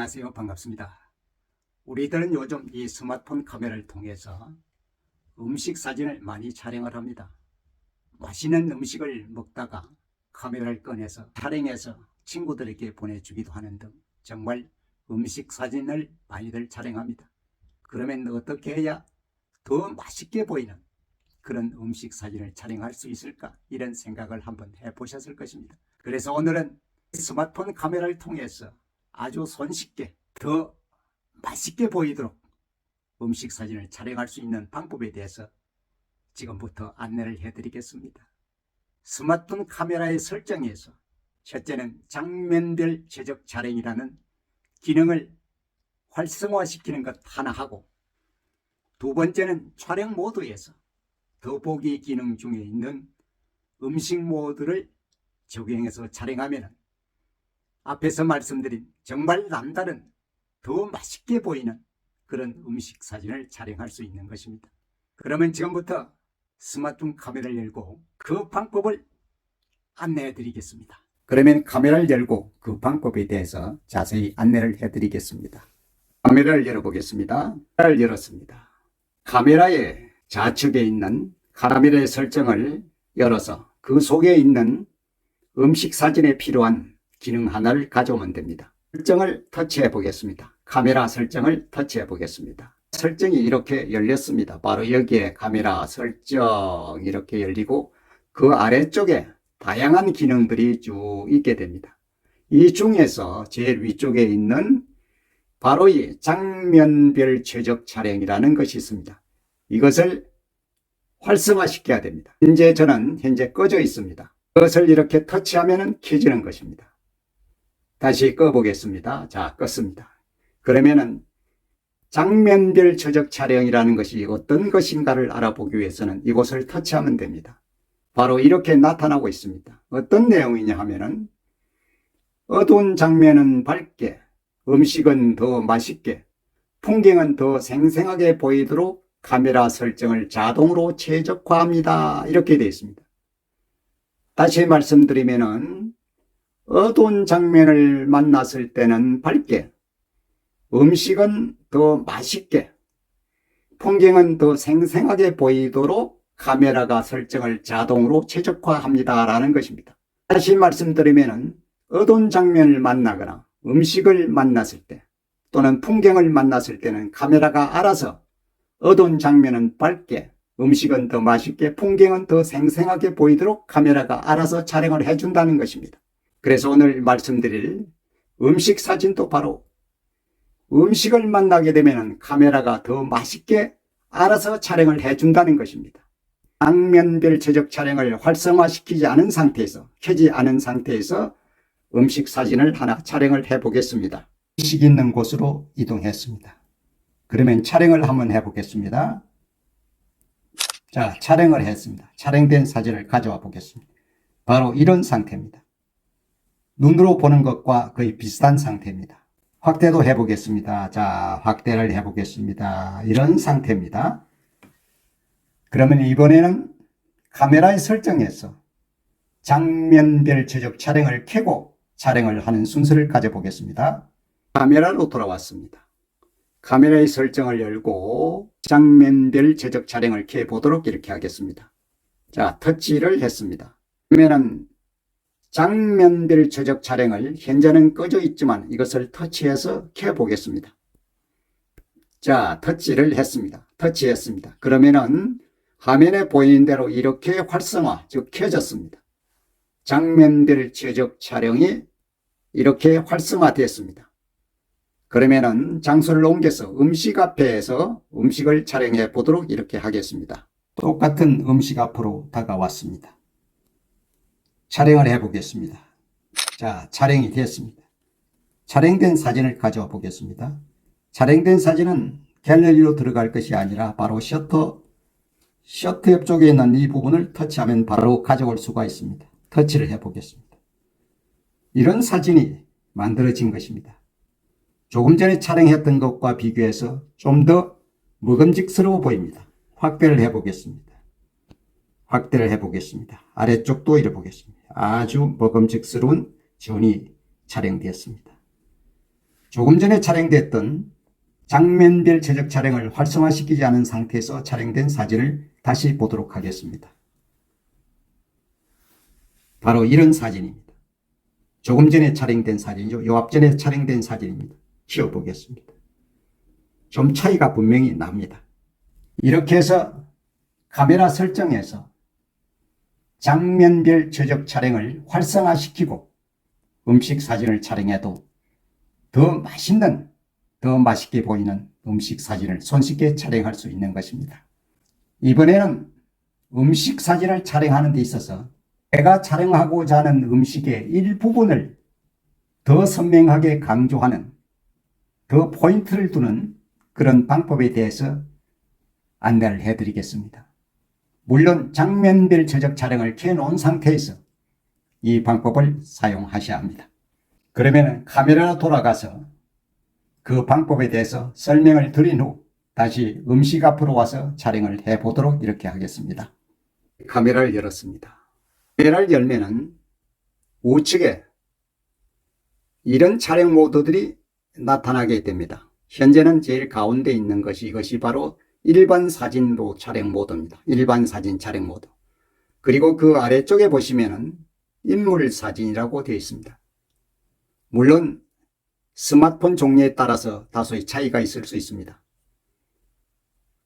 안녕하세요. 반갑습니다. 우리들은 요즘 이 스마트폰 카메라를 통해서 음식 사진을 많이 촬영을 합니다. 맛있는 음식을 먹다가 카메라를 꺼내서 촬영해서 친구들에게 보내주기도 하는 등 정말 음식 사진을 많이들 촬영합니다. 그러면 어떻게 해야 더 맛있게 보이는 그런 음식 사진을 촬영할 수 있을까? 이런 생각을 한번 해보셨을 것입니다. 그래서 오늘은 스마트폰 카메라를 통해서 아주 손쉽게 더 맛있게 보이도록 음식 사진을 촬영할 수 있는 방법에 대해서 지금부터 안내를 해드리겠습니다. 스마트폰 카메라의 설정에서 첫째는 장면별 제적 촬영이라는 기능을 활성화시키는 것 하나 하고, 두 번째는 촬영 모드에서 더보기 기능 중에 있는 음식 모드를 적용해서 촬영하면 앞에서 말씀드린 정말 남다른 더 맛있게 보이는 그런 음식 사진을 촬영할 수 있는 것입니다. 그러면 지금부터 스마트폰 카메라를 열고 그 방법을 안내해 드리겠습니다. 그러면 카메라를 열고 그 방법에 대해서 자세히 안내를 해 드리겠습니다. 카메라를 열어보겠습니다. 카메라를 열었습니다. 카메라의 좌측에 있는 카메라의 설정을 열어서 그 속에 있는 음식 사진에 필요한 기능 하나를 가져오면 됩니다. 설정을 터치해 보겠습니다. 카메라 설정을 터치해 보겠습니다. 설정이 이렇게 열렸습니다. 바로 여기에 카메라 설정 이렇게 열리고 그 아래쪽에 다양한 기능들이 쭉 있게 됩니다. 이 중에서 제일 위쪽에 있는 바로 이 장면별 최적 촬영이라는 것이 있습니다. 이것을 활성화시켜야 됩니다. 저는 현재 꺼져 있습니다. 그것을 이렇게 터치하면 켜지는 것입니다. 다시 꺼보겠습니다. 자, 껐습니다. 그러면은 장면별 최적 촬영이라는 것이 어떤 것인가를 알아보기 위해서는 이곳을 터치하면 됩니다. 바로 이렇게 나타나고 있습니다. 어떤 내용이냐 하면은 어두운 장면은 밝게, 음식은 더 맛있게, 풍경은 더 생생하게 보이도록 카메라 설정을 자동으로 최적화합니다. 이렇게 되어 있습니다. 다시 말씀드리면은 어두운 장면을 만났을 때는 밝게, 음식은 더 맛있게, 풍경은 더 생생하게 보이도록 카메라가 설정을 자동으로 최적화합니다. 라는 것입니다. 다시 말씀드리면 어두운 장면을 만나거나 음식을 만났을 때 또는 풍경을 만났을 때는 카메라가 알아서 어두운 장면은 밝게, 음식은 더 맛있게, 풍경은 더 생생하게 보이도록 카메라가 알아서 촬영을 해준다는 것입니다. 그래서 오늘 말씀드릴 음식 사진도 바로 음식을 만나게 되면 카메라가 더 맛있게 알아서 촬영을 해준다는 것입니다. 장면별 최적 촬영을 활성화시키지 않은 상태에서, 켜지 않은 상태에서 음식 사진을 하나 촬영을 해보겠습니다. 음식 있는 곳으로 이동했습니다. 그러면 촬영을 한번 해보겠습니다. 자, 촬영을 했습니다. 촬영된 사진을 가져와 보겠습니다. 바로 이런 상태입니다. 눈으로 보는 것과 거의 비슷한 상태입니다. 확대도 해보겠습니다. 자, 확대를 해보겠습니다. 이런 상태입니다. 그러면 이번에는 카메라의 설정에서 장면별 최적 촬영을 켜고 촬영을 하는 순서를 가져보겠습니다. 카메라로 돌아왔습니다. 카메라의 설정을 열고 장면별 최적 촬영을 켜보도록 이렇게 하겠습니다. 자, 터치를 했습니다. 그러면은 장면별 최적 촬영을 현재는 꺼져 있지만 이것을 터치해서 켜보겠습니다. 자, 터치를 했습니다. 터치했습니다. 그러면은 화면에 보이는 대로 이렇게 활성화, 즉 켜졌습니다. 장면별 최적 촬영이 이렇게 활성화됐습니다. 그러면은 장소를 옮겨서 음식 앞에서 음식을 촬영해 보도록 이렇게 하겠습니다. 똑같은 음식 앞으로 다가왔습니다. 촬영을 해보겠습니다. 자, 촬영이 됐습니다. 촬영된 사진을 가져와 보겠습니다. 촬영된 사진은 갤러리로 들어갈 것이 아니라 바로 셔터 옆쪽에 있는 이 부분을 터치하면 바로 가져올 수가 있습니다. 터치를 해보겠습니다. 이런 사진이 만들어진 것입니다. 조금 전에 촬영했던 것과 비교해서 좀 더 먹음직스러워 보입니다. 확대를 해보겠습니다. 확대를 해보겠습니다. 아래쪽도 이뤄보겠습니다. 아주 먹음직스러운 전이 촬영되었습니다. 조금 전에 촬영됐던 장면별 최적 촬영을 활성화시키지 않은 상태에서 촬영된 사진을 다시 보도록 하겠습니다. 바로 이런 사진입니다. 조금 전에 촬영된 사진이죠. 요 앞전에 촬영된 사진입니다. 키워보겠습니다. 좀 차이가 분명히 납니다. 이렇게 해서 카메라 설정에서 장면별 최적 촬영을 활성화시키고 음식 사진을 촬영해도 더 맛있는, 더 맛있게 보이는 음식 사진을 손쉽게 촬영할 수 있는 것입니다. 이번에는 음식 사진을 촬영하는 데 있어서 제가 촬영하고자 하는 음식의 일부분을 더 선명하게 강조하는, 더 포인트를 두는 그런 방법에 대해서 안내를 해드리겠습니다. 물론 장면별 최적 촬영을 켜놓은 상태에서 이 방법을 사용하셔야 합니다. 그러면 카메라로 돌아가서 그 방법에 대해서 설명을 드린 후 다시 음식 앞으로 와서 촬영을 해보도록 이렇게 하겠습니다. 카메라를 열었습니다. 카메라를 열면은 우측에 이런 촬영 모드들이 나타나게 됩니다. 현재는 제일 가운데 있는 것이 이것이 바로 일반 사진로 촬영 모드입니다. 일반 사진 촬영 모드. 그리고 그 아래쪽에 보시면은 인물 사진이라고 되어 있습니다. 물론 스마트폰 종류에 따라서 다소의 차이가 있을 수 있습니다.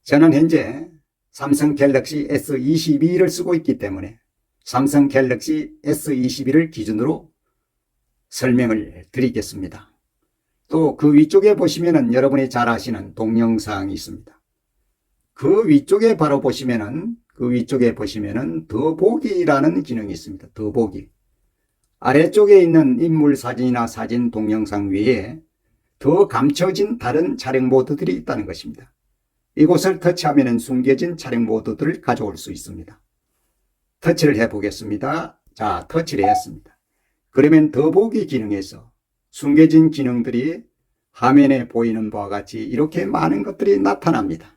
저는 현재 삼성 갤럭시 S22를 쓰고 있기 때문에 삼성 갤럭시 S22를 기준으로 설명을 드리겠습니다. 또 그 위쪽에 보시면은 여러분이 잘 아시는 동영상이 있습니다. 그 위쪽에 바로 보시면은 더보기라는 기능이 있습니다. 더보기. 아래쪽에 있는 인물 사진이나 사진 동영상 외에 더 감춰진 다른 촬영 모드들이 있다는 것입니다. 이곳을 터치하면 숨겨진 촬영 모드들을 가져올 수 있습니다. 터치를 해보겠습니다. 자, 터치를 했습니다. 그러면 더보기 기능에서 숨겨진 기능들이 화면에 보이는 바와 같이 이렇게 많은 것들이 나타납니다.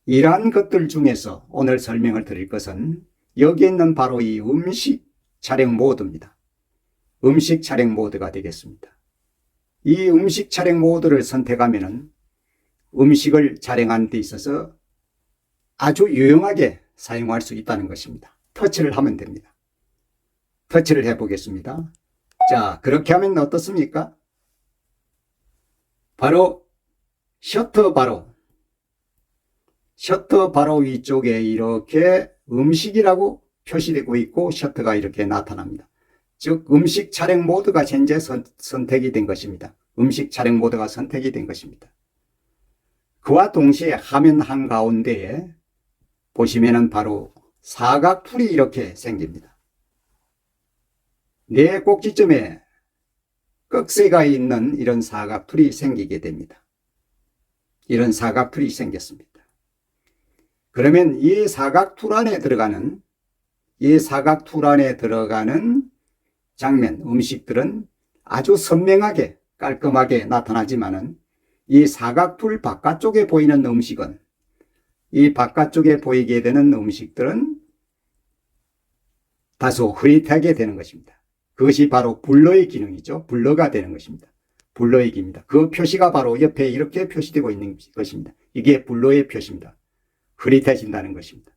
이러한 것들 중에서 오늘 설명을 드릴 것은 여기 있는 바로 이 음식 촬영 모드입니다. 음식 촬영 모드가 되겠습니다. 이 음식 촬영 모드를 선택하면 음식을 촬영하는 데 있어서 아주 유용하게 사용할 수 있다는 것입니다. 터치를 하면 됩니다. 터치를 해보겠습니다. 자, 그렇게 하면 어떻습니까? 바로 셔터 바로 위쪽에 이렇게 음식이라고 표시되고 있고 셔터가 이렇게 나타납니다. 즉 음식 촬영 모드가 현재 선택이 된 것입니다. 음식 촬영 모드가 선택이 된 것입니다. 그와 동시에 화면 한가운데에 보시면은 바로 사각툴이 이렇게 생깁니다. 네 꼭지점에 꺽쇠가 있는 이런 사각툴이 생기게 됩니다. 이런 사각툴이 생겼습니다. 그러면 이 사각툴 안에 들어가는 장면, 음식들은 아주 선명하게 깔끔하게 나타나지만은 이 사각툴 바깥쪽에 보이는 음식은, 이 바깥쪽에 보이게 되는 음식들은 다소 흐릿하게 되는 것입니다. 그것이 바로 블러의 기능이죠. 블러가 되는 것입니다. 블러의 기입니다. 그 표시가 바로 옆에 이렇게 표시되고 있는 것입니다. 이게 블러의 표시입니다. 흐릿해진다는 것입니다.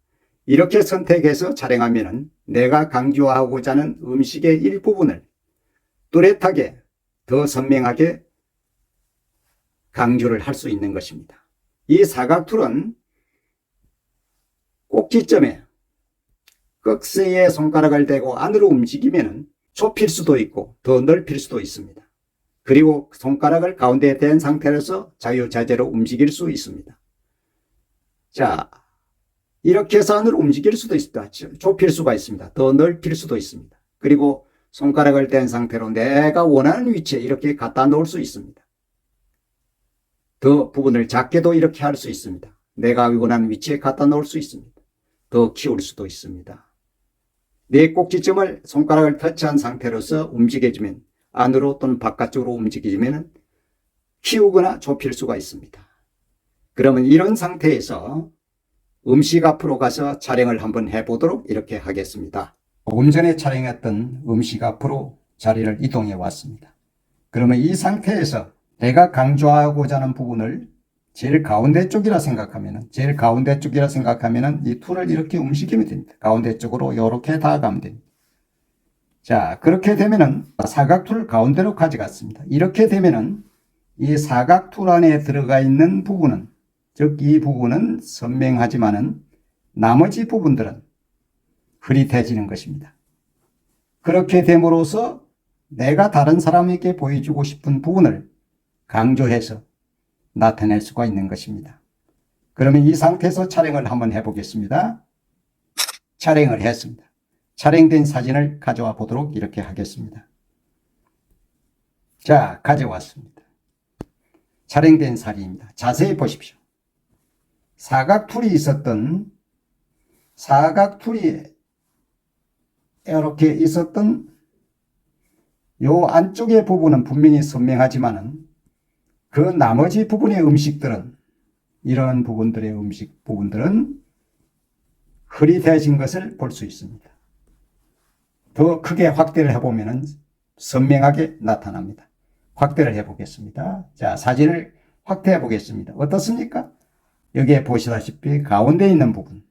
이렇게 선택해서 촬영하면 내가 강조하고자 하는 음식의 일부분을 뚜렷하게 더 선명하게 강조를 할 수 있는 것입니다. 이 사각툴은 꼭지점에 꺽쇠에 손가락을 대고 안으로 움직이면 좁힐 수도 있고 더 넓힐 수도 있습니다. 그리고 손가락을 가운데에 댄 상태로서 자유자재로 움직일 수 있습니다. 자, 이렇게 해서 안으로 움직일 수도 있습니다. 좁힐 수가 있습니다. 더 넓힐 수도 있습니다. 그리고 손가락을 댄 상태로 내가 원하는 위치에 이렇게 갖다 놓을 수 있습니다. 더 부분을 작게도 이렇게 할 수 있습니다. 내가 원하는 위치에 갖다 놓을 수 있습니다. 더 키울 수도 있습니다. 네 꼭지점을 손가락을 터치한 상태로서 움직여주면, 안으로 또는 바깥쪽으로 움직여주면 키우거나 좁힐 수가 있습니다. 그러면 이런 상태에서 음식 앞으로 가서 촬영을 한번 해보도록 이렇게 하겠습니다. 조금 전에 촬영했던 음식 앞으로 자리를 이동해 왔습니다. 그러면 이 상태에서 내가 강조하고자 하는 부분을 제일 가운데 쪽이라 생각하면은, 이 툴을 이렇게 움직이면 됩니다. 가운데 쪽으로 이렇게 다가가면 됩니다. 자, 그렇게 되면은 사각 툴 가운데로 가져갔습니다. 이렇게 되면은 이 사각 툴 안에 들어가 있는 부분은, 즉 이 부분은 선명하지만은 나머지 부분들은 흐릿해지는 것입니다. 그렇게 됨으로써 내가 다른 사람에게 보여주고 싶은 부분을 강조해서 나타낼 수가 있는 것입니다. 그러면 이 상태에서 촬영을 한번 해보겠습니다. 촬영을 했습니다. 촬영된 사진을 가져와 보도록 이렇게 하겠습니다. 자, 가져왔습니다. 촬영된 사진입니다. 자세히 보십시오. 사각 툴이 이렇게 있었던 요 안쪽의 부분은 분명히 선명하지만은 그 나머지 부분의 음식들은, 이런 부분들의 부분들은 흐릿해진 것을 볼 수 있습니다. 더 크게 확대를 해보면 선명하게 나타납니다. 확대를 해보겠습니다. 자, 사진을 확대해 보겠습니다. 어떻습니까? 여기에 보시다시피 가운데 있는 부분,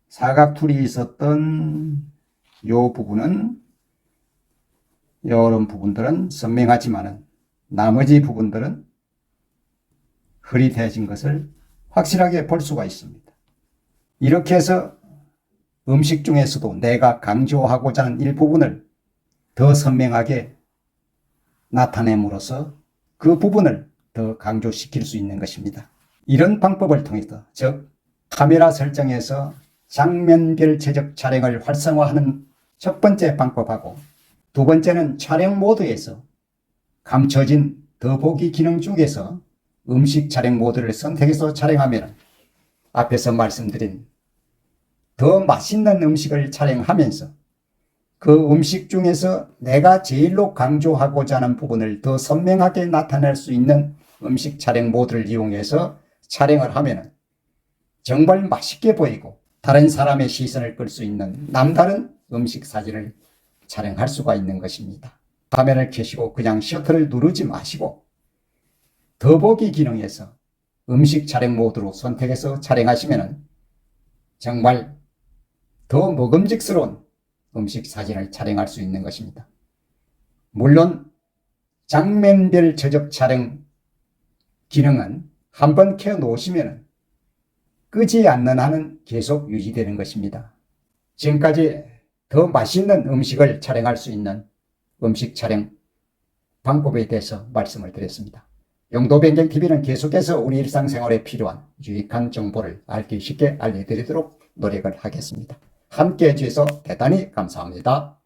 사각 툴이 있었던 요 부분은, 이런 부분들은 선명하지만은 나머지 부분들은 흐릿해진 것을 확실하게 볼 수가 있습니다. 이렇게 해서 음식 중에서도 내가 강조하고자 하는 일부분을 더 선명하게 나타냄으로써 그 부분을 더 강조시킬 수 있는 것입니다. 이런 방법을 통해서, 즉 카메라 설정에서 장면별 제작 촬영을 활성화하는 첫 번째 방법하고, 두 번째는 촬영 모드에서 감춰진 더보기 기능 중에서 음식 촬영 모드를 선택해서 촬영하면 앞에서 말씀드린 더 맛있는 음식을 촬영하면서 그 음식 중에서 내가 제일로 강조하고자 하는 부분을 더 선명하게 나타낼 수 있는 음식 촬영 모드를 이용해서 촬영을 하면 정말 맛있게 보이고 다른 사람의 시선을 끌 수 있는 남다른 음식 사진을 촬영할 수가 있는 것입니다. 화면을 켜시고 그냥 셔터를 누르지 마시고 더보기 기능에서 음식 촬영 모드로 선택해서 촬영하시면 정말 더 먹음직스러운 음식 사진을 촬영할 수 있는 것입니다. 물론 장면별 저적 촬영 기능은 한번 켜 놓으시면 끄지 않는 한은 계속 유지되는 것입니다. 지금까지 더 맛있는 음식을 촬영할 수 있는 음식 촬영 방법에 대해서 말씀을 드렸습니다. 영도변경TV는 계속해서 우리 일상생활에 필요한 유익한 정보를 알기 쉽게 알려드리도록 노력을 하겠습니다. 함께 해주셔서 대단히 감사합니다.